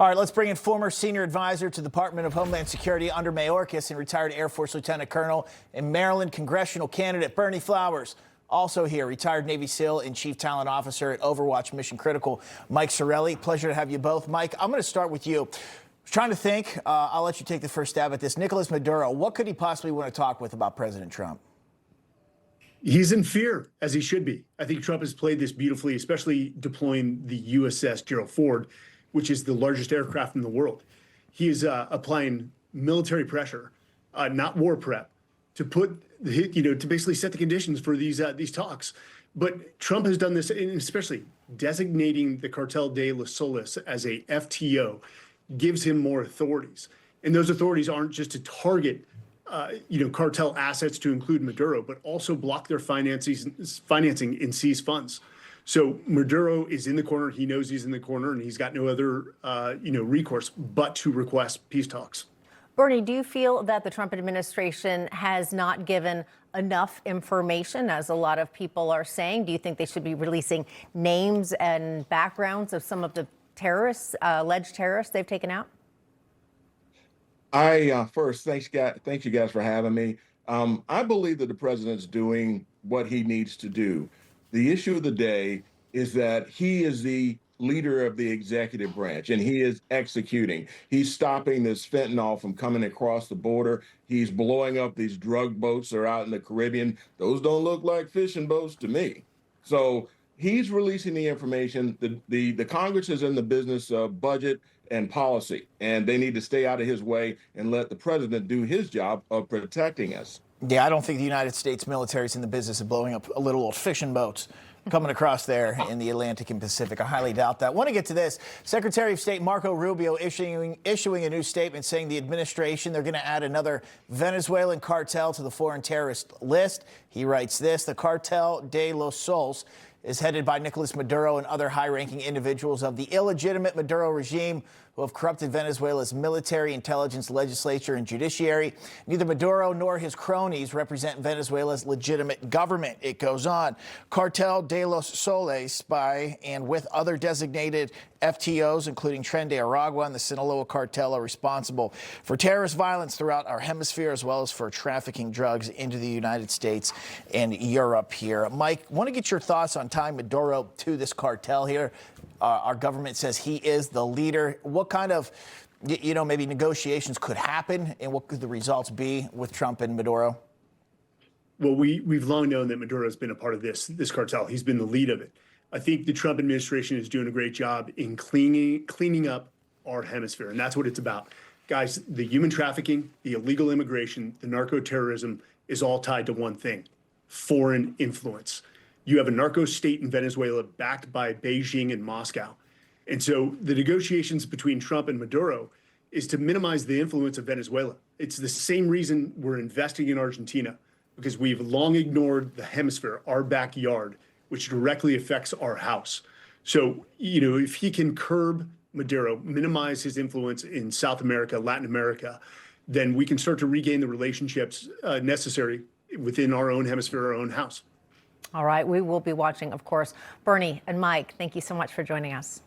All right, let's bring in former senior advisor to the Department of Homeland Security under Mayorkas and retired Air Force Lieutenant Colonel and Maryland congressional candidate Bernie Flowers. Also here, retired Navy SEAL and Chief Talent Officer at Overwatch Mission Critical, Mike Sorelli. Pleasure to have you both. Mike, I'm going to start with you. I was trying to think. I'll let you take the first stab at this. Nicolas Maduro, what could he possibly want to talk with about President Trump? He's in fear, as he should be. I think Trump has played this beautifully, especially deploying the USS Gerald Ford, which is the largest aircraft in the world. He is applying military pressure, not war prep, to put, to basically set the conditions for these talks. But Trump has done this, and especially designating the Cartel de los Soles as a FTO gives him more authorities. And those authorities aren't just to target cartel assets, to include Maduro, but also block their financing and seize funds. So Maduro is in the corner. He knows he's in the corner, and he's got no other, recourse but to request peace talks. Bernie, do you feel that the Trump administration has not given enough information, as a lot of people are saying? Do you think they should be releasing names and backgrounds of some of the terrorists, alleged terrorists they've taken out? First, thank you guys for having me. I believe that the president's doing what he needs to do. The issue of the day is that he is the leader of the executive branch, and he is executing. He's stopping this fentanyl from coming across the border. He's blowing up these drug boats that are out in the Caribbean. Those don't look like fishing boats to me. So he's releasing the information. The Congress is in the business of budget and policy, and they need to stay out of his way and let the president do his job of protecting us. Yeah, I don't think the United States military is in the business of blowing up little old fishing boats coming across there in the Atlantic and Pacific. I highly doubt that. I want to get to this. Secretary of State Marco Rubio issuing a new statement saying the administration, they're going to add another Venezuelan cartel to the foreign terrorist list. He writes this: the Cartel de los Soles is headed by Nicolas Maduro and other high-ranking individuals of the illegitimate Maduro regime who have corrupted Venezuela's military, intelligence, legislature, and judiciary. Neither Maduro nor his cronies represent Venezuela's legitimate government. It goes on. Cartel de los Soles by and with other designated FTOs, including Tren de Aragua and the Sinaloa cartel, are responsible for terrorist violence throughout our hemisphere, as well as for trafficking drugs into the United States and Europe here. Mike, want to get your thoughts on tying Maduro to this cartel here. Our government says he is the leader. What kind of, maybe negotiations could happen, and what could the results be with Trump and Maduro? Well, we've long known that Maduro has been a part of this cartel. He's been the lead of it. I think the Trump administration is doing a great job in cleaning up our hemisphere, and that's what it's about. Guys, the human trafficking, the illegal immigration, the narco-terrorism is all tied to one thing: foreign influence. You have a narco state in Venezuela backed by Beijing and Moscow. And so the negotiations between Trump and Maduro is to minimize the influence of Venezuela. It's the same reason we're investing in Argentina, because we've long ignored the hemisphere, our backyard, which directly affects our house. So, if he can curb Maduro, minimize his influence in South America, Latin America, then we can start to regain the relationships necessary within our own hemisphere, our own house. All right, we will be watching, of course. Bernie and Mike, thank you so much for joining us.